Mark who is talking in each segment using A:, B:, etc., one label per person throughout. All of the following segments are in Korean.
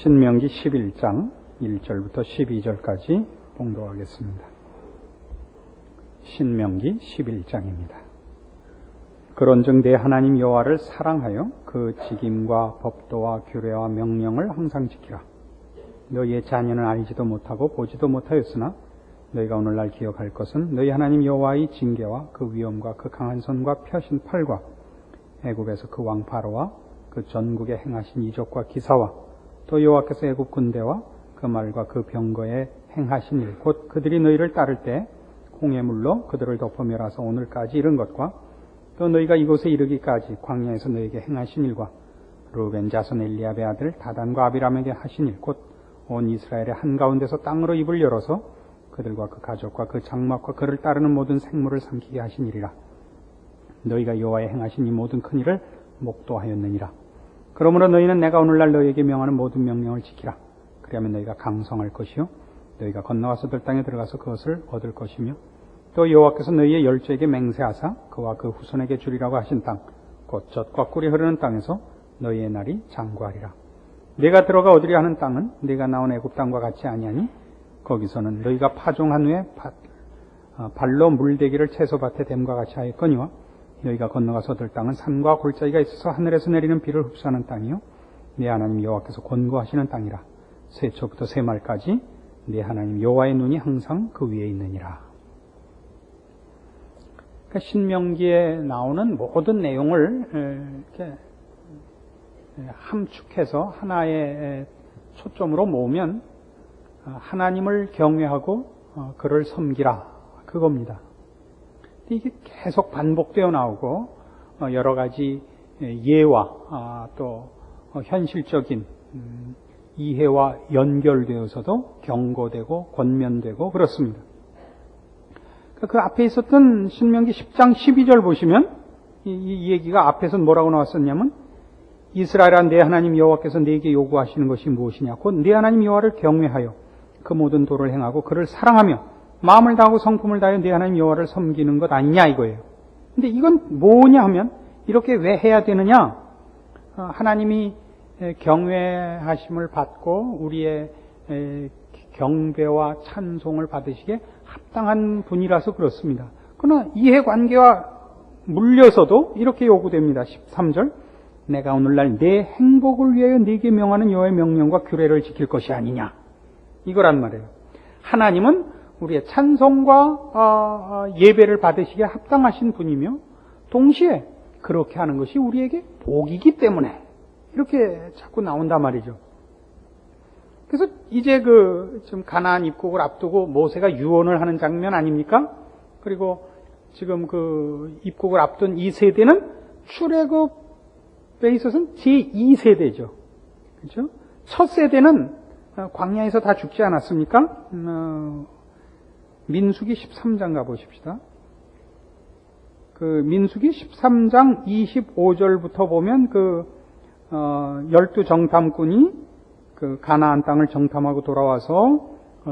A: 신명기 11장 1절부터 12절까지 봉독하겠습니다. 신명기 11장입니다. 그런즉 내 하나님 여호와를 사랑하여 그 직임과 법도와 규례와 명령을 항상 지키라. 너희의 자녀는 알지도 못하고 보지도 못하였으나 너희가 오늘날 기억할 것은 너희 하나님 여호와의 징계와 그 위엄과 그 강한 손과 펴신 팔과 애굽에서 그 왕 파로와 그 전국에 행하신 이적과 기사와 또 여호와께서 애굽 군대와 그 말과 그 병거에 행하신 일, 곧 그들이 너희를 따를 때 홍해물로 그들을 덮어 멸하서 오늘까지 이른 것과 또 너희가 이곳에 이르기까지 광야에서 너희에게 행하신 일과 루벤 자손 엘리압의 아들 다단과 아비람에게 하신 일, 곧 온 이스라엘의 한가운데서 땅으로 입을 열어서 그들과 그 가족과 그 장막과 그를 따르는 모든 생물을 삼키게 하신 일이라. 너희가 여호와의 행하신 이 모든 큰 일을 목도하였느니라. 그러므로 너희는 내가 오늘날 너희에게 명하는 모든 명령을 지키라. 그리하면 너희가 강성할 것이요 너희가 건너가서 들 땅에 들어가서 그것을 얻을 것이며 또 여호와께서 너희의 열조에게 맹세하사 그와 그 후손에게 주리라고 하신 땅 곧 젖과 꿀이 흐르는 땅에서 너희의 날이 장구하리라. 내가 들어가 얻으려 하는 땅은 내가 나온 애굽 땅과 같이 아니하니 거기서는 너희가 파종한 후에 발로 물대기를 채소밭에 댐과 같이 하였거니와 너희가 건너가서 얻을 땅은 산과 골짜기가 있어서 하늘에서 내리는 비를 흡수하는 땅이요 내 하나님 여호와께서 권고하시는 땅이라. 세초부터 세말까지 내 하나님 여호와의 눈이 항상 그 위에 있느니라. 그러니까 신명기에 나오는 모든 내용을 이렇게 함축해서 하나의 초점으로 모으면 하나님을 경외하고 그를 섬기라, 그겁니다. 이게 계속 반복되어 나오고 여러 가지 예와 또 현실적인 이해와 연결되어서도 경고되고 권면되고 그렇습니다. 그 앞에 있었던 신명기 10장 12절 보시면 이 얘기가 앞에서 뭐라고 나왔었냐면 이스라엘아 내 하나님 여호와께서 네게 요구하시는 것이 무엇이냐 곧 네 하나님 여호와를 경외하여 그 모든 도를 행하고 그를 사랑하며 마음을 다하고 성품을 다하여 네 하나님 여호와를 섬기는 것 아니냐 이거예요. 근데 이건 뭐냐 하면 이렇게 왜 해야 되느냐? 하나님이 경외하심을 받고 우리의 경배와 찬송을 받으시기에 합당한 분이라서 그렇습니다. 그러나 이해관계와 물려서도 이렇게 요구됩니다. 13절 내가 오늘날 내 행복을 위하여 네게 명하는 여호와의 명령과 규례를 지킬 것이 아니냐 이거란 말이에요. 하나님은 우리의 찬송과 예배를 받으시기에 합당하신 분이며 동시에 그렇게 하는 것이 우리에게 복이기 때문에 이렇게 자꾸 나온단 말이죠. 그래서 이제 지금 가나안 입국을 앞두고 모세가 유언을 하는 장면 아닙니까? 그리고 지금 입국을 앞둔 이 세대는 출애굽에 있어서는 제2세대죠. 그렇죠? 첫 세대는 광야에서 다 죽지 않았습니까? 민수기 13장 가보십시다. 민수기 13장 25절부터 보면 12정탐꾼이 가나안 땅을 정탐하고 돌아와서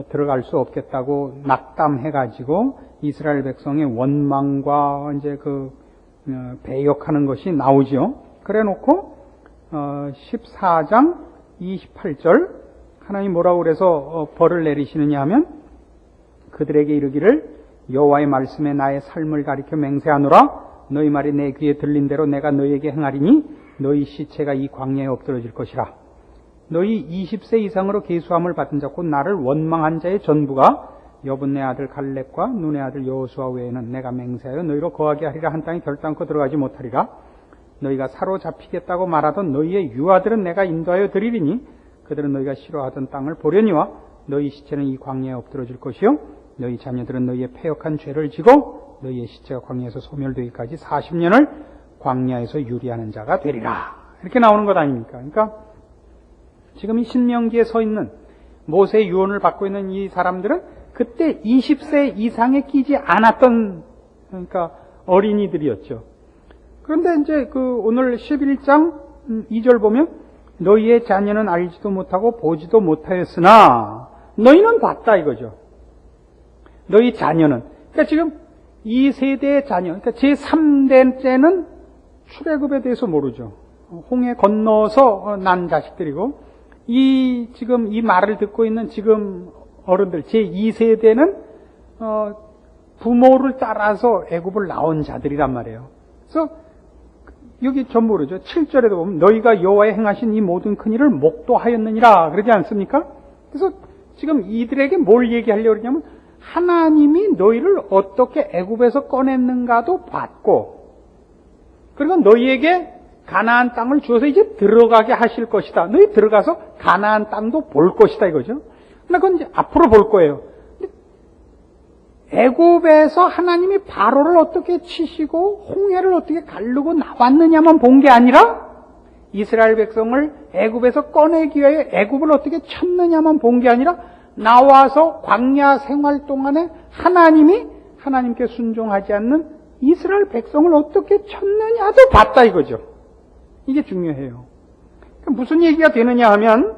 A: 들어갈 수 없겠다고 낙담해가지고 이스라엘 백성의 원망과 이제 배역하는 것이 나오죠. 그래 놓고 14장 28절 하나님 뭐라고 그래서 벌을 내리시느냐 하면 그들에게 이르기를 여호와의 말씀에 나의 삶을 가리켜 맹세하노라. 너희 말이 내 귀에 들린 대로 내가 너희에게 행하리니 너희 시체가 이 광야에 엎드러질 것이라. 너희 20세 이상으로 계수함을 받은 자 곧 나를 원망한 자의 전부가 여분네 아들 갈렙과 눈의 아들 여호수아 외에는 내가 맹세하여 너희로 거하게 하리라 한 땅에 결단코 들어가지 못하리라. 너희가 사로잡히겠다고 말하던 너희의 유아들은 내가 인도하여 드리리니 그들은 너희가 싫어하던 땅을 보려니와 너희 시체는 이 광야에 엎드러질 것이요 너희 자녀들은 너희의 패역한 죄를 지고 너희의 시체가 광야에서 소멸되기까지 40년을 광야에서 유리하는 자가 되리라. 이렇게 나오는 것 아닙니까? 그러니까 지금 이 신명기에 서 있는 모세의 유언을 받고 있는 이 사람들은 그때 20세 이상에 끼지 않았던 그러니까 어린이들이었죠. 그런데 이제 오늘 11장 2절 보면 너희의 자녀는 알지도 못하고 보지도 못하였으나 너희는 봤다 이거죠. 너희 자녀는 그러니까 지금 이 세대의 자녀 그러니까 제3대째는 출애굽에 대해서 모르죠. 홍해 건너서 난 자식들이고 지금 이 말을 듣고 있는 지금 어른들, 제2세대는, 부모를 따라서 애굽을 나온 자들이란 말이에요. 그래서, 여기 전부 그러죠. 7절에도 보면, 너희가 여호와의 행하신 이 모든 큰 일을 목도하였느니라. 그러지 않습니까? 그래서 지금 이들에게 뭘 얘기하려고 그러냐면, 하나님이 너희를 어떻게 애굽에서 꺼냈는가도 봤고, 그리고 너희에게 가나안 땅을 주어서 이제 들어가게 하실 것이다. 너희 들어가서 가나안 땅도 볼 것이다 이거죠. 근데 그건 이제 앞으로 볼 거예요. 애굽에서 하나님이 바로를 어떻게 치시고 홍해를 어떻게 가르고 나왔느냐만 본 게 아니라 이스라엘 백성을 애굽에서 꺼내기 위해 애굽을 어떻게 쳤느냐만 본 게 아니라 나와서 광야 생활 동안에 하나님께 순종하지 않는 이스라엘 백성을 어떻게 쳤느냐도 봤다 이거죠. 이게 중요해요. 무슨 얘기가 되느냐 하면,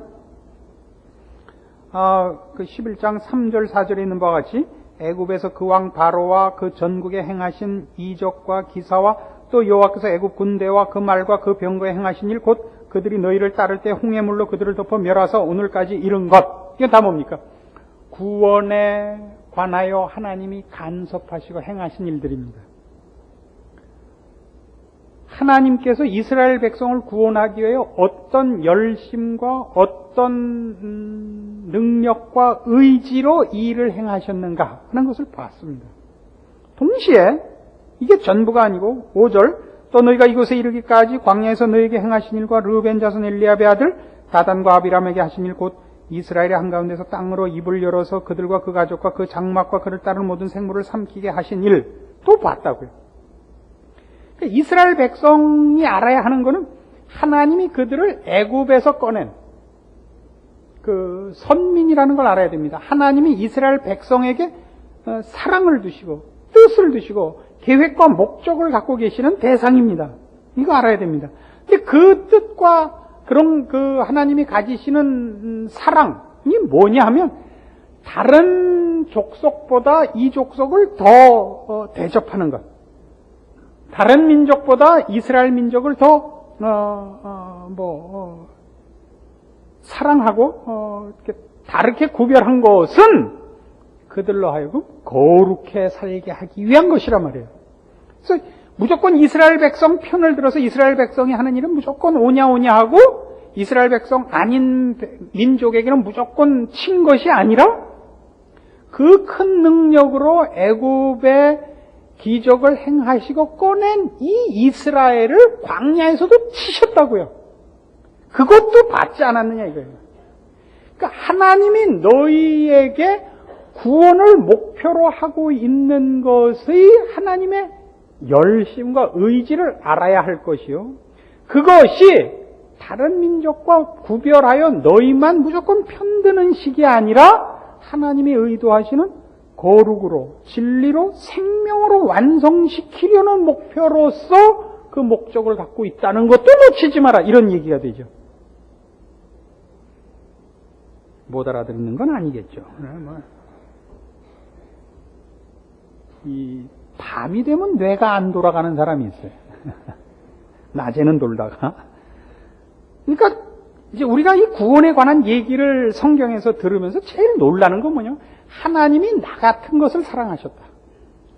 A: 그 11장 3절 4절에 있는 바와 같이 애굽에서 그 왕 바로와 그 전국에 행하신 이적과 기사와 또 여호와께서 애굽 군대와 그 말과 그 병거에 행하신 일 곧 그들이 너희를 따를 때 홍해물로 그들을 덮어 멸하사 오늘까지 이른 것. 이게 다 뭡니까? 구원에 관하여 하나님이 간섭하시고 행하신 일들입니다. 하나님께서 이스라엘 백성을 구원하기 위해 어떤 열심과 어떤 능력과 의지로 이 일을 행하셨는가 하는 것을 봤습니다. 동시에 이게 전부가 아니고 5절 또 너희가 이곳에 이르기까지 광야에서 너희에게 행하신 일과 르우벤 자손 엘리압의 아들 다단과 아비람에게 하신 일 곧 이스라엘의 한가운데서 땅으로 입을 열어서 그들과 그 가족과 그 장막과 그를 따른 모든 생물을 삼키게 하신 일도 봤다고요. 이스라엘 백성이 알아야 하는 것은 하나님이 그들을 애굽에서 꺼낸 그 선민이라는 걸 알아야 됩니다. 하나님이 이스라엘 백성에게 사랑을 두시고 뜻을 두시고 계획과 목적을 갖고 계시는 대상입니다. 이거 알아야 됩니다. 근데 그 뜻과 그런 그 하나님이 가지시는 사랑이 뭐냐 하면 다른 족속보다 이 족속을 더 대접하는 것. 다른 민족보다 이스라엘 민족을 더 사랑하고 다르게 구별한 것은 그들로 하여금 거룩해 살게 하기 위한 것이란 말이에요. 그래서 무조건 이스라엘 백성 편을 들어서 이스라엘 백성이 하는 일은 무조건 오냐 하고 이스라엘 백성 아닌 민족에게는 무조건 친 것이 아니라 그 큰 능력으로 애굽의 기적을 행하시고 꺼낸 이 이스라엘을 광야에서도 치셨다고요. 그것도 받지 않았느냐 이거예요. 그러니까 하나님이 너희에게 구원을 목표로 하고 있는 것의 하나님의 열심과 의지를 알아야 할 것이요. 그것이 다른 민족과 구별하여 너희만 무조건 편드는 식이 아니라 하나님이 의도하시는 거룩으로, 진리로, 생명으로 완성시키려는 목표로서 그 목적을 갖고 있다는 것도 놓치지 마라. 이런 얘기가 되죠. 못 알아듣는 건 아니겠죠. 이 밤이 되면 뇌가 안 돌아가는 사람이 있어요. 낮에는 돌다가. 그러니까 이제 우리가 이 구원에 관한 얘기를 성경에서 들으면서 제일 놀라는 건 뭐냐? 하나님이 나 같은 것을 사랑하셨다.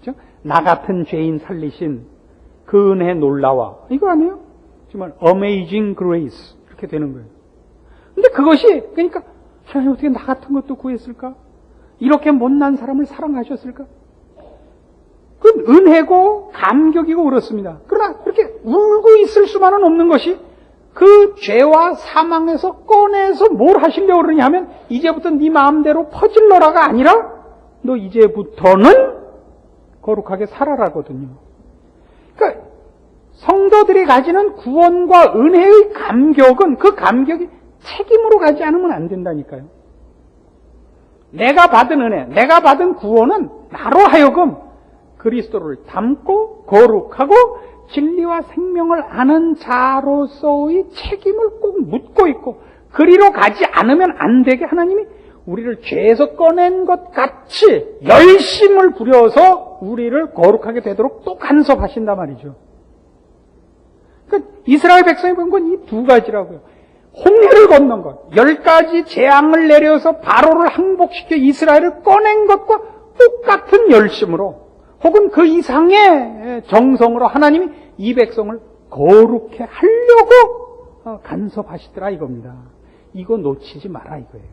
A: 그렇죠? 나 같은 죄인 살리신 그 은혜 놀라와. 이거 아니에요? 정말 amazing grace 이렇게 되는 거예요. 근데 그것이 그러니까 하나님 어떻게 나 같은 것도 구했을까? 이렇게 못난 사람을 사랑하셨을까? 그 은혜고 감격이고 그렇습니다. 그러나 그렇게 울고 있을 수만은 없는 것이 그 죄와 사망에서 꺼내서 뭘 하시려고 그러냐 하면 이제부터 네 마음대로 퍼질러라가 아니라 너 이제부터는 거룩하게 살아라거든요. 그러니까 성도들이 가지는 구원과 은혜의 감격은 그 감격이 책임으로 가지 않으면 안 된다니까요. 내가 받은 은혜, 내가 받은 구원은 나로 하여금 그리스도를 닮고 거룩하고 진리와 생명을 아는 자로서의 책임을 꼭 묻고 있고 그리로 가지 않으면 안 되게 하나님이 우리를 죄에서 꺼낸 것 같이 열심을 부려서 우리를 거룩하게 되도록 또 간섭하신단 말이죠. 그러니까 이스라엘 백성이 본 건 이 두 가지라고요. 홍해를 건넌 것, 10가지 재앙을 내려서 바로를 항복시켜 이스라엘을 꺼낸 것과 똑같은 열심으로 혹은 그 이상의 정성으로 하나님이 이 백성을 거룩해 하려고 간섭하시더라 이겁니다. 이거 놓치지 마라 이거예요.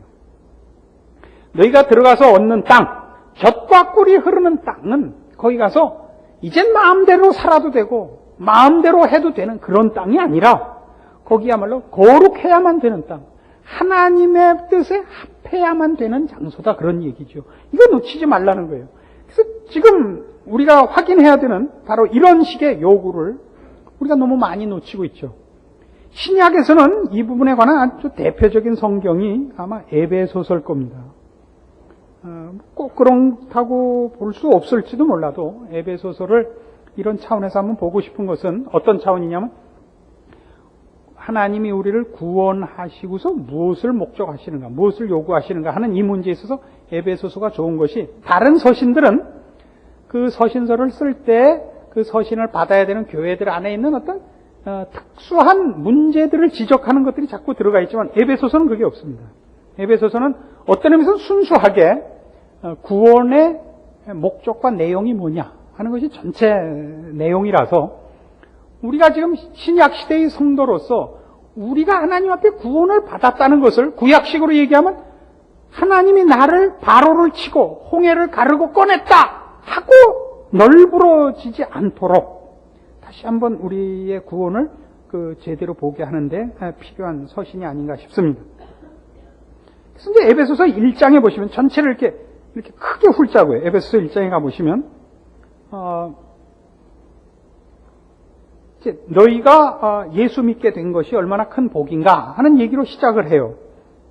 A: 너희가 들어가서 얻는 땅, 젖과 꿀이 흐르는 땅은 거기 가서 이젠 마음대로 살아도 되고 마음대로 해도 되는 그런 땅이 아니라 거기야말로 거룩해야만 되는 땅, 하나님의 뜻에 합해야만 되는 장소다 그런 얘기죠. 이거 놓치지 말라는 거예요. 그래서 지금 우리가 확인해야 되는 바로 이런 식의 요구를 우리가 너무 많이 놓치고 있죠. 신약에서는 이 부분에 관한 아주 대표적인 성경이 아마 에베소서일 겁니다. 꼭 그렇다고 볼 수 없을지도 몰라도 에베소서를 이런 차원에서 한번 보고 싶은 것은 어떤 차원이냐면 하나님이 우리를 구원하시고서 무엇을 목적하시는가, 무엇을 요구하시는가 하는 이 문제에 있어서 에베소서가 좋은 것이 다른 서신들은 그 서신서를 쓸 때 그 서신을 받아야 되는 교회들 안에 있는 어떤 특수한 문제들을 지적하는 것들이 자꾸 들어가 있지만 에베소서는 그게 없습니다. 에베소서는 어떤 의미에서 순수하게 구원의 목적과 내용이 뭐냐 하는 것이 전체 내용이라서 우리가 지금 신약 시대의 성도로서 우리가 하나님 앞에 구원을 받았다는 것을 구약식으로 얘기하면 하나님이 나를 바로를 치고 홍해를 가르고 꺼냈다 하고 널브러지지 않도록 다시 한번 우리의 구원을 제대로 보게 하는데 필요한 서신이 아닌가 싶습니다. 그래서 이제 에베소서 1장에 보시면 전체를 이렇게 크게 훑자고요. 에베소서 1장에 가보시면 이제 너희가 예수 믿게 된 것이 얼마나 큰 복인가 하는 얘기로 시작을 해요.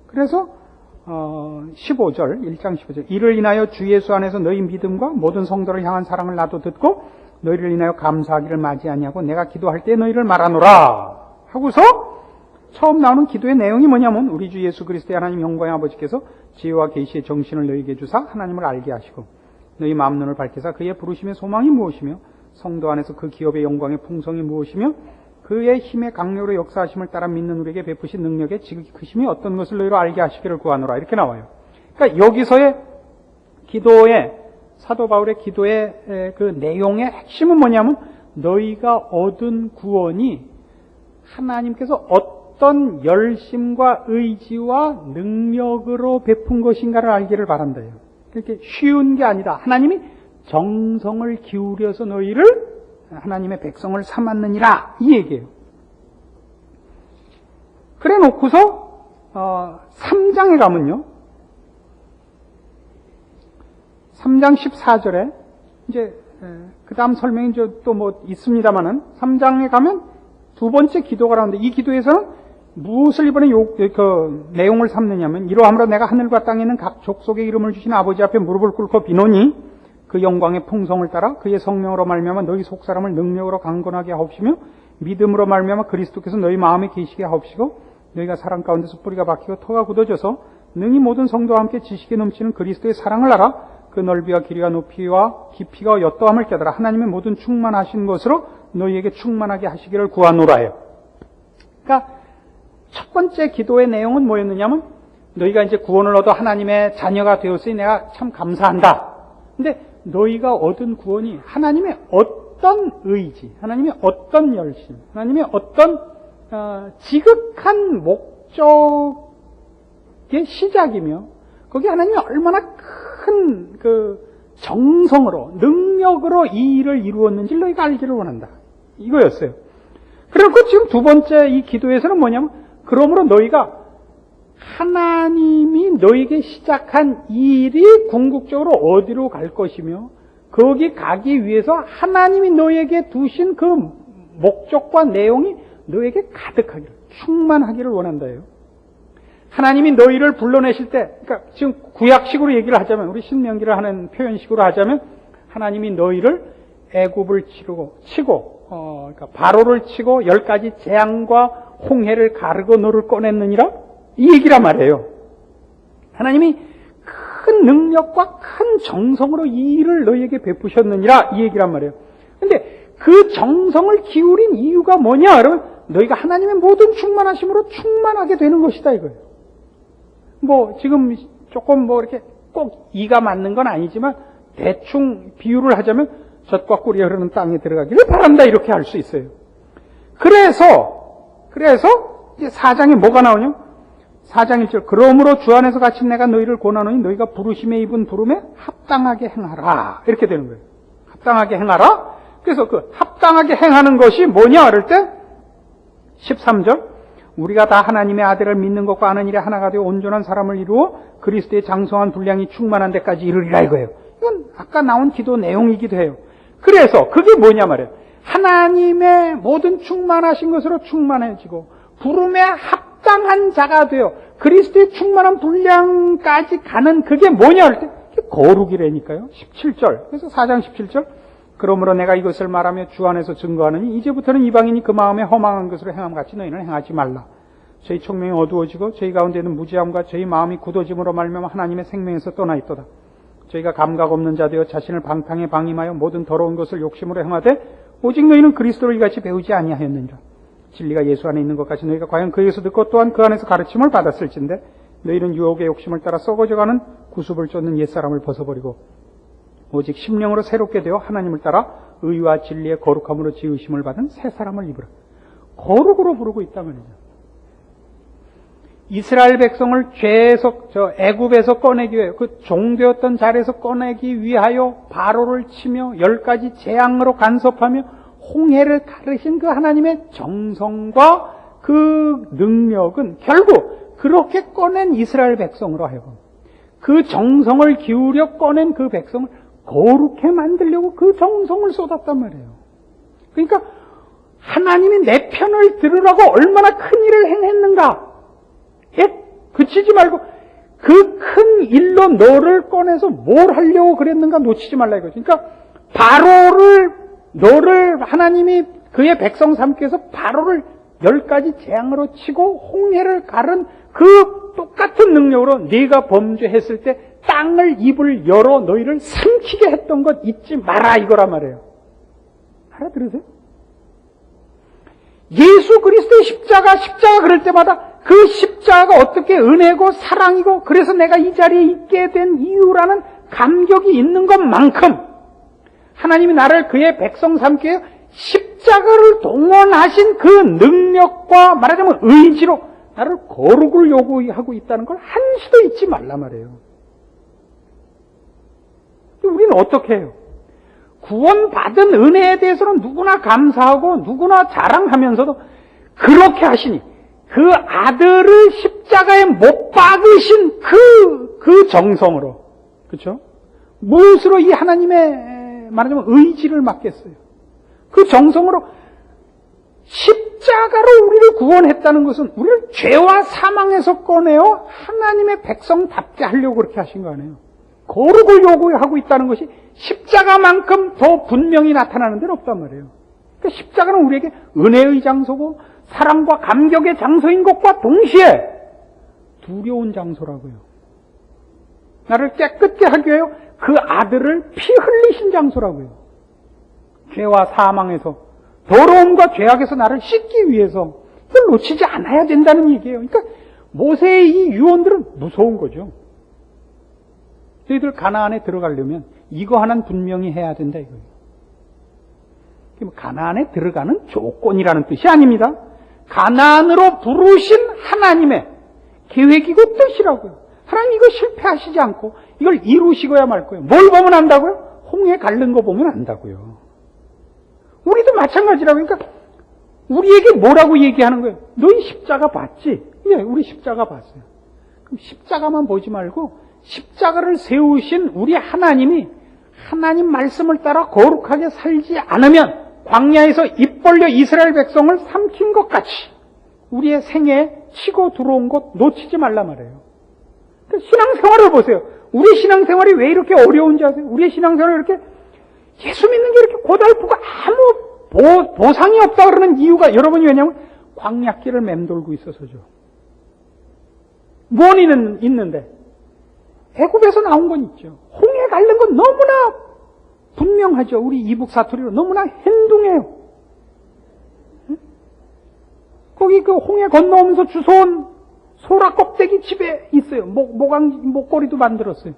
A: 그래서 15절, 1장 15절. 이를 인하여 주 예수 안에서 너희 믿음과 모든 성도를 향한 사랑을 나도 듣고 너희를 인하여 감사하기를 마지 아니하고 내가 기도할 때 너희를 말하노라 하고서 처음 나오는 기도의 내용이 뭐냐면 우리 주 예수 그리스도의 하나님 영광의 아버지께서 지혜와 계시의 정신을 너희에게 주사 하나님을 알게 하시고 너희 마음 눈을 밝히사 그의 부르심의 소망이 무엇이며 성도 안에서 그 기업의 영광의 풍성이 무엇이며 그의 힘의 강력으로 역사하심을 따라 믿는 우리에게 베푸신 능력의 지극히 크심이 어떤 것을 너희로 알게 하시기를 구하노라 이렇게 나와요. 그러니까 여기서의 기도의 사도 바울의 기도의 그 내용의 핵심은 뭐냐면 너희가 얻은 구원이 하나님께서 어떤 열심과 의지와 능력으로 베푼 것인가를 알기를 바란다요. 그렇게 쉬운 게 아니다. 하나님이 정성을 기울여서 너희를 하나님의 백성을 삼았느니라 이 얘기예요. 그래 놓고서 3장에 가면요. 3장 14절에 이제 그 다음 설명이 또 뭐 있습니다만은 3장에 가면 두 번째 기도가 나오는데 이 기도에서는 무엇을 이번에 그 내용을 삼느냐면 이러함으로 내가 하늘과 땅에 있는 각 족속의 이름을 주신 아버지 앞에 무릎을 꿇고 비노니 그 영광의 풍성을 따라 그의 성령으로 말미암아 너희 속사람을 능력으로 강건하게 하옵시며 믿음으로 말미암아 그리스도께서 너희 마음에 계시게 하옵시고 너희가 사랑 가운데서 뿌리가 박히고 터가 굳어져서 능히 모든 성도와 함께 지식에 넘치는 그리스도의 사랑을 알아 그 넓이와 길이와 높이와 깊이가 어떠함을 깨달아 하나님의 모든 충만하신 것으로 너희에게 충만하게 하시기를 구하노라요. 그러니까 첫 번째 기도의 내용은 뭐였느냐면 너희가 이제 구원을 얻어 하나님의 자녀가 되었으니 내가 참 감사한다. 근데 너희가 얻은 구원이 하나님의 어떤 의지, 하나님의 어떤 열심, 하나님의 어떤 지극한 목적의 시작이며 거기 하나님이 얼마나 큰 정성으로 능력으로 이 일을 이루었는지 너희가 알기를 원한다. 이거였어요. 그리고 지금 두 번째 이 기도에서는 뭐냐면 그러므로 너희가 하나님이 너에게 시작한 이 일이 궁극적으로 어디로 갈 것이며 거기 가기 위해서 하나님이 너에게 두신 그 목적과 내용이 너에게 가득하기를 충만하기를 원한다예요. 하나님이 너희를 불러내실 때 그러니까 지금 구약식으로 얘기를 하자면 우리 신명기를 하는 표현식으로 하자면 하나님이 너희를 애굽을 치고 그러니까 바로를 치고 10가지 재앙과 홍해를 가르고 너를 꺼냈느니라 이 얘기란 말이에요. 하나님이 큰 능력과 큰 정성으로 이 일을 너희에게 베푸셨느니라 이 얘기란 말이에요. 근데 그 정성을 기울인 이유가 뭐냐? 그러면 너희가 하나님의 모든 충만하심으로 충만하게 되는 것이다 이거예요. 지금 조금 이렇게 꼭 이가 맞는 건 아니지만 대충 비유를 하자면 젖과 꿀이 흐르는 땅에 들어가기를 바란다 이렇게 할 수 있어요. 그래서 이제 4장에 뭐가 나오냐? 4장 1절 그러므로 주 안에서 갇힌 내가 너희를 권하노니 너희가 부르심에 입은 부름에 합당하게 행하라 이렇게 되는 거예요. 합당하게 행하라. 그래서 그 합당하게 행하는 것이 뭐냐 그럴 때 13절 우리가 다 하나님의 아들을 믿는 것과 아는 일에 하나가 되어 온전한 사람을 이루어 그리스도의 장성한 분량이 충만한 데까지 이르리라 이거예요. 이건 아까 나온 기도 내용이기도 해요. 그래서 그게 뭐냐 말이에요. 하나님의 모든 충만하신 것으로 충만해지고 부름에 합당한 자가 되어 그리스도의 충만한 분량까지 가는 그게 뭐냐 할 때 거룩이라니까요. 17절. 그래서 4장 17절 그러므로 내가 이것을 말하며 주 안에서 증거하느니 이제부터는 이방인이 그 마음에 허망한 것으로 행함같이 너희는 행하지 말라. 저희 총명이 어두워지고 저희 가운데는 무지함과 저희 마음이 굳어짐으로 말미암아 하나님의 생명에서 떠나 있도다. 저희가 감각 없는 자 되어 자신을 방탕에 방임하여 모든 더러운 것을 욕심으로 행하되 오직 너희는 그리스도를 이같이 배우지 아니하였느니라. 진리가 예수 안에 있는 것 같이 너희가 과연 그에서 듣고 또한 그 안에서 가르침을 받았을진데 너희는 유혹의 욕심을 따라 썩어져가는 구습을 쫓는 옛사람을 벗어버리고 오직 심령으로 새롭게 되어 하나님을 따라 의와 진리의 거룩함으로 지으심을 받은 새 사람을 입으라. 거룩으로 부르고 있단 말이죠. 이스라엘 백성을 죄에서 애굽에서 꺼내기 위해 그 종되었던 자리에서 꺼내기 위하여 바로를 치며 10가지 재앙으로 간섭하며 홍해를 가르신 그 하나님의 정성과 그 능력은 결국 그렇게 꺼낸 이스라엘 백성으로 하여금 그 정성을 기울여 꺼낸 그 백성을 거룩해 만들려고 그 정성을 쏟았단 말이에요. 그러니까 하나님이 내 편을 들으라고 얼마나 큰 일을 행했는가. 그치지 말고 그 큰 일로 너를 꺼내서 뭘 하려고 그랬는가 놓치지 말라 이거죠. 그러니까 너를 하나님이 그의 백성 삼기 위해서 바로를 10가지 재앙으로 치고 홍해를 가른 그 똑같은 능력으로 네가 범죄했을 때 땅을 입을 열어 너희를 삼키게 했던 것 잊지 마라 이거란 말이에요. 알아들으세요? 예수 그리스도의 십자가 그럴 때마다 그 십자가가 어떻게 은혜고 사랑이고 그래서 내가 이 자리에 있게 된 이유라는 감격이 있는 것만큼 하나님이 나를 그의 백성 삼기 위해 십자가를 동원하신 그 능력과 말하자면 의지로 나를 거룩을 요구하고 있다는 걸 한시도 잊지 말란 말이에요. 우리는 어떻게 해요? 구원받은 은혜에 대해서는 누구나 감사하고 누구나 자랑하면서도 그렇게 하시니 그 아들을 십자가에 못 박으신 그 정성으로, 그렇죠? 무엇으로 이 하나님의 말하자면 의지를 맡겠어요? 그 정성으로 십자가로 우리를 구원했다는 것은 우리를 죄와 사망에서 꺼내어 하나님의 백성답게 하려고 그렇게 하신 거 아니에요? 거룩을 요구하고 있다는 것이 십자가만큼 더 분명히 나타나는 데는 없단 말이에요. 그러니까 십자가는 우리에게 은혜의 장소고 사랑과 감격의 장소인 것과 동시에 두려운 장소라고요. 나를 깨끗게 하기 위하여 그 아들을 피 흘리신 장소라고요. 죄와 사망에서 더러움과 죄악에서 나를 씻기 위해서 그걸 놓치지 않아야 된다는 얘기예요. 그러니까 모세의 이 유언들은 무서운 거죠. 너희들 가나안에 들어가려면 이거 하나는 분명히 해야 된다 이거예요. 가나안에 들어가는 조건이라는 뜻이 아닙니다. 가나안으로 부르신 하나님의 계획이고 뜻이라고요. 하나님 이거 실패하시지 않고 이걸 이루시고야 말 거예요. 뭘 보면 안다고요? 홍해 갈른 거 보면 안다고요. 우리도 마찬가지라고. 그러니까 우리에게 뭐라고 얘기하는 거예요? 너희 십자가 봤지? 예, 우리 십자가 봤어요. 그럼 십자가만 보지 말고 십자가를 세우신 우리 하나님이 하나님 말씀을 따라 거룩하게 살지 않으면 광야에서 입 벌려 이스라엘 백성을 삼킨 것 같이 우리의 생애에 치고 들어온 것 놓치지 말란 말이에요. 그러니까 신앙생활을 보세요. 우리 신앙생활이 왜 이렇게 어려운지 아세요? 우리의 신앙생활이 이렇게 예수 믿는 게 이렇게 고달프고 아무 보상이 없다 그러는 이유가 여러분이 왜냐면 광야길을 맴돌고 있어서죠. 원인은 있는데 애굽에서 나온 건 있죠. 홍해 갈른 건 너무나 분명하죠. 우리 이북 사투리로 너무나 행동해요. 거기 그 홍해 건너오면서 주워온 소라 껍데기 집에 있어요. 목걸이도 만들었어요.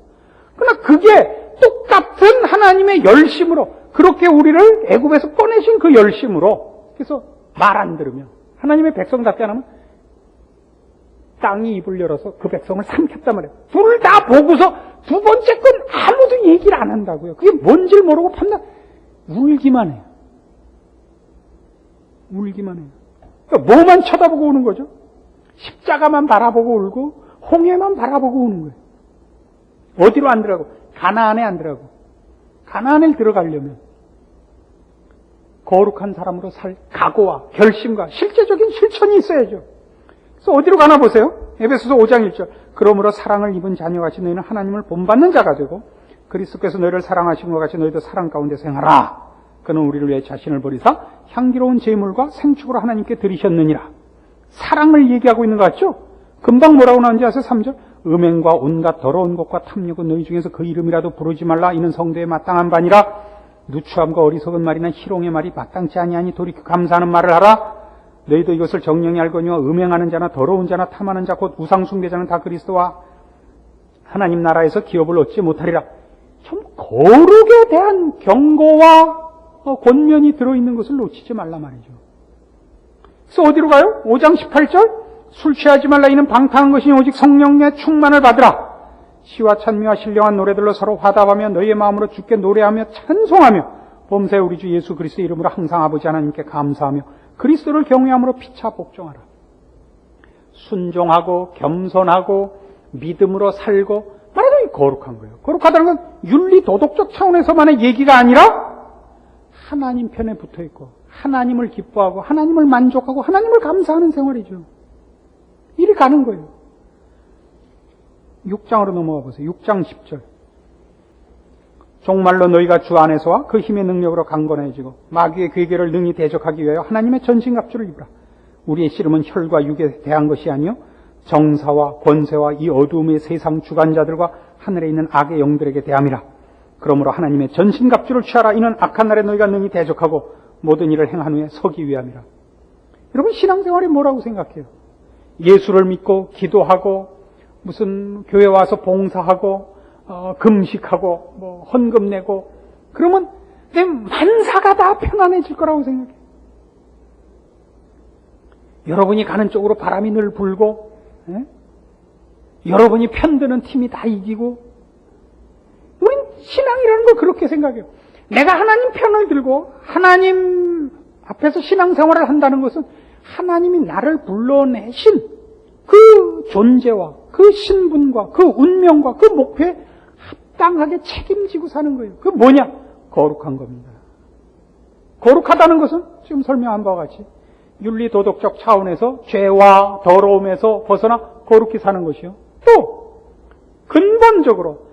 A: 그러나 그게 똑같은 하나님의 열심으로, 그렇게 우리를 애굽에서 꺼내신 그 열심으로, 그래서 말 안 들으면, 하나님의 백성답지 않으면 땅이 입을 열어서 그 백성을 삼켰단 말이에요. 둘 다 보고서 두 번째 건 아무도 얘기를 안 한다고요. 그게 뭔지를 모르고 울기만 해요. 울기만 해요. 그러니까 뭐만 쳐다보고 우는 거죠? 십자가만 바라보고 울고 홍해만 바라보고 우는 거예요. 어디로 안 들어가고? 가나안에 안 들어가고. 가나안에 들어가려면 거룩한 사람으로 살 각오와 결심과 실제적인 실천이 있어야죠. 그래서 어디로 가나 보세요. 에베소서 5장 1절. 그러므로 사랑을 입은 자녀같이 너희는 하나님을 본받는 자가 되고 그리스도께서 너희를 사랑하신 것 같이 너희도 사랑 가운데서 행하라. 그는 우리를 위해 자신을 버리사 향기로운 제물과 생축으로 하나님께 드리셨느니라. 사랑을 얘기하고 있는 것 같죠? 금방 뭐라고 나오는지 아세요? 3절. 음행과 온갖 더러운 것과 탐욕은 너희 중에서 그 이름이라도 부르지 말라. 이는 성도에 마땅한 바니라. 누추함과 어리석은 말이나 희롱의 말이 마땅치 아니하니 돌이켜 감사하는 말을 하라. 너희도 이것을 정령히 알거니와 음행하는 자나 더러운 자나 탐하는 자 곧 우상숭배자는 다 그리스도와 하나님 나라에서 기업을 얻지 못하리라. 참 거룩에 대한 경고와 권면이 들어있는 것을 놓치지 말라 말이죠. 그래서 어디로 가요? 5장 18절. 술 취하지 말라. 이는 방탕한 것이니 오직 성령의 충만을 받으라. 시와 찬미와 신령한 노래들로 서로 화답하며 너희의 마음으로 주께 노래하며 찬송하며 범사에 우리 주 예수 그리스도 이름으로 항상 아버지 하나님께 감사하며 그리스도를 경외함으로 피차 복종하라. 순종하고 겸손하고 믿음으로 살고 말하자면 거룩한 거예요. 거룩하다는 건 윤리 도덕적 차원에서만의 얘기가 아니라 하나님 편에 붙어있고 하나님을 기뻐하고 하나님을 만족하고 하나님을 감사하는 생활이죠. 이리 가는 거예요. 6장으로 넘어가 보세요. 6장 10절. 정말로 너희가 주 안에서와 그 힘의 능력으로 강건해지고 마귀의 괴계를 능히 대적하기 위하여 하나님의 전신갑주를 입으라. 우리의 씨름은 혈과 육에 대한 것이 아니요 정사와 권세와 이 어두움의 세상 주관자들과 하늘에 있는 악의 영들에게 대함이라. 그러므로 하나님의 전신갑주를 취하라. 이는 악한 날에 너희가 능히 대적하고 모든 일을 행한 후에 서기 위함이라. 여러분 신앙생활이 뭐라고 생각해요? 예수를 믿고 기도하고 무슨 교회 와서 봉사하고 금식하고 헌금 내고 그러면 내 만사가 다 편안해질 거라고 생각해요. 여러분이 가는 쪽으로 바람이 늘 불고 여러분이 편드는 팀이 다 이기고 우린 신앙이라는 걸 그렇게 생각해요. 내가 하나님 편을 들고 하나님 앞에서 신앙생활을 한다는 것은 하나님이 나를 불러내신 그 존재와 그 신분과 그 운명과 그 목표에 합당하게 책임지고 사는 거예요. 그게 뭐냐? 거룩한 겁니다. 거룩하다는 것은 지금 설명한 바와 같이 윤리 도덕적 차원에서 죄와 더러움에서 벗어나 거룩히 사는 것이요. 또 근본적으로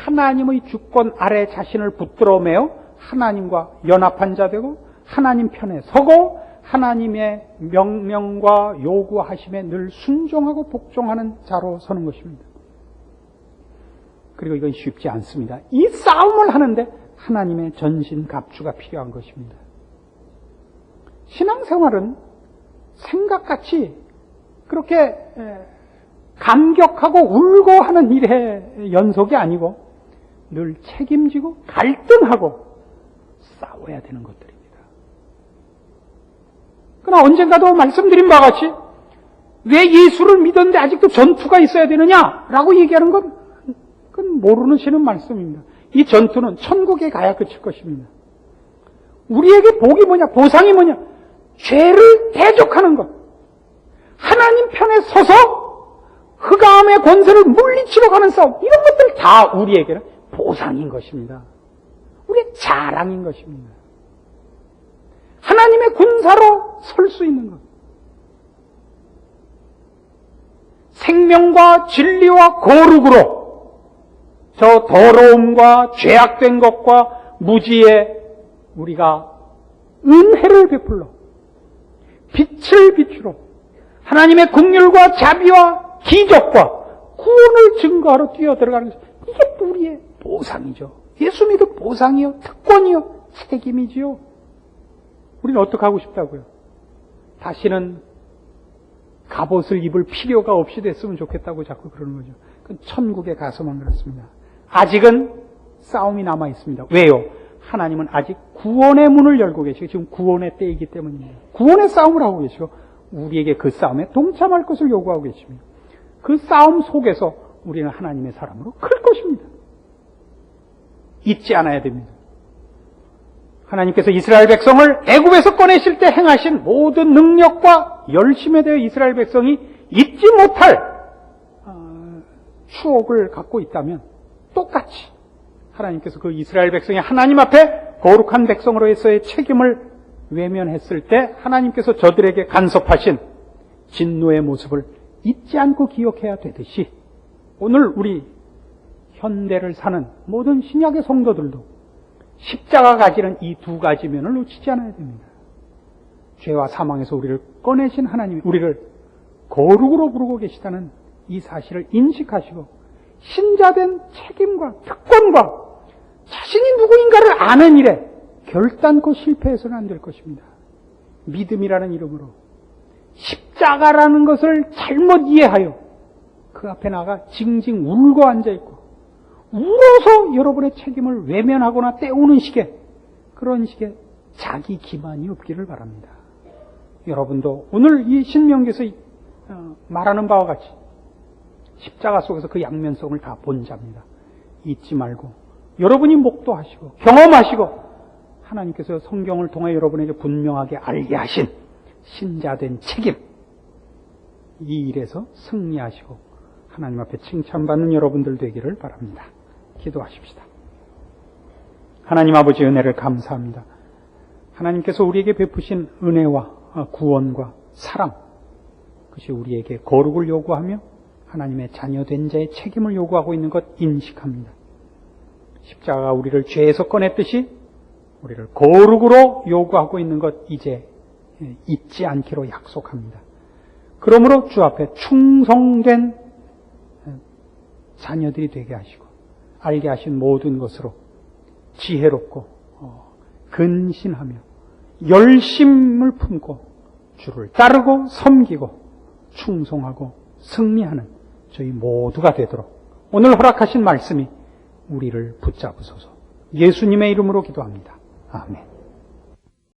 A: 하나님의 주권 아래 자신을 붙들어 매어 하나님과 연합한 자 되고 하나님 편에 서고 하나님의 명령과 요구하심에 늘 순종하고 복종하는 자로 서는 것입니다. 그리고 이건 쉽지 않습니다. 이 싸움을 하는데 하나님의 전신갑주가 필요한 것입니다. 신앙생활은 생각같이 그렇게 감격하고 울고 하는 일의 연속이 아니고 늘 책임지고 갈등하고 싸워야 되는 것들입니다. 그러나 언젠가도 말씀드린 바와 같이 왜 예수를 믿었는데 아직도 전투가 있어야 되느냐라고 얘기하는 건 그건 모르시는 말씀입니다. 이 전투는 천국에 가야 그칠 것입니다. 우리에게 복이 뭐냐? 보상이 뭐냐? 죄를 대적하는 것. 하나님 편에 서서 흑암의 권세를 물리치러 가는 싸움. 이런 것들 다 우리에게는 보상인 것입니다. 우리의 자랑인 것입니다. 하나님의 군사로 설 수 있는 것. 생명과 진리와 거룩으로 저 더러움과 죄악된 것과 무지에 우리가 은혜를 베풀러 빛을 비추러 하나님의 긍휼과 자비와 기적과 구원을 증거하러 뛰어들어가는 것. 이게 우리의 보상이죠. 예수 믿음 보상이요, 특권이요, 책임이지요. 우리는 어떻게 하고 싶다고요? 다시는 갑옷을 입을 필요가 없이 됐으면 좋겠다고 자꾸 그러는 거죠. 그건 천국에 가서만 그렇습니다. 아직은 싸움이 남아 있습니다. 왜요? 하나님은 아직 구원의 문을 열고 계시고 지금 구원의 때이기 때문입니다. 구원의 싸움을 하고 계시고 우리에게 그 싸움에 동참할 것을 요구하고 계십니다. 그 싸움 속에서 우리는 하나님의 사람으로 클 것입니다. 잊지 않아야 됩니다. 하나님께서 이스라엘 백성을 애굽에서 꺼내실 때 행하신 모든 능력과 열심에 대해 이스라엘 백성이 잊지 못할 추억을 갖고 있다면 똑같이 하나님께서 그 이스라엘 백성이 하나님 앞에 거룩한 백성으로서의 책임을 외면했을 때 하나님께서 저들에게 간섭하신 진노의 모습을 잊지 않고 기억해야 되듯이 오늘 우리 현대를 사는 모든 신약의 성도들도 십자가 가지는 이 두 가지 면을 놓치지 않아야 됩니다. 죄와 사망에서 우리를 꺼내신 하나님이 우리를 거룩으로 부르고 계시다는 이 사실을 인식하시고 신자된 책임과 특권과 자신이 누구인가를 아는 일에 결단코 실패해서는 안 될 것입니다. 믿음이라는 이름으로 십자가라는 것을 잘못 이해하여 그 앞에 나가 징징 울고 앉아있고 울어서 여러분의 책임을 외면하거나 때우는 식의 그런 식의 자기 기만이 없기를 바랍니다. 여러분도 오늘 이 신명기에서 말하는 바와 같이 십자가 속에서 그 양면성을 다 본 자입니다. 잊지 말고 여러분이 목도하시고 경험하시고 하나님께서 성경을 통해 여러분에게 분명하게 알게 하신 신자된 책임 이 일에서 승리하시고 하나님 앞에 칭찬받는 여러분들 되기를 바랍니다. 기도하십시다. 하나님 아버지 은혜를 감사합니다. 하나님께서 우리에게 베푸신 은혜와 구원과 사랑 그것이 우리에게 거룩을 요구하며 하나님의 자녀된 자의 책임을 요구하고 있는 것 인식합니다. 십자가가 우리를 죄에서 꺼냈듯이 우리를 거룩으로 요구하고 있는 것 이제 잊지 않기로 약속합니다. 그러므로 주 앞에 충성된 자녀들이 되게 하시고 알게 하신 모든 것으로 지혜롭고 근신하며 열심을 품고 주를 따르고 섬기고 충성하고 승리하는 저희 모두가 되도록 오늘 허락하신 말씀이 우리를 붙잡으소서. 예수님의 이름으로 기도합니다. 아멘.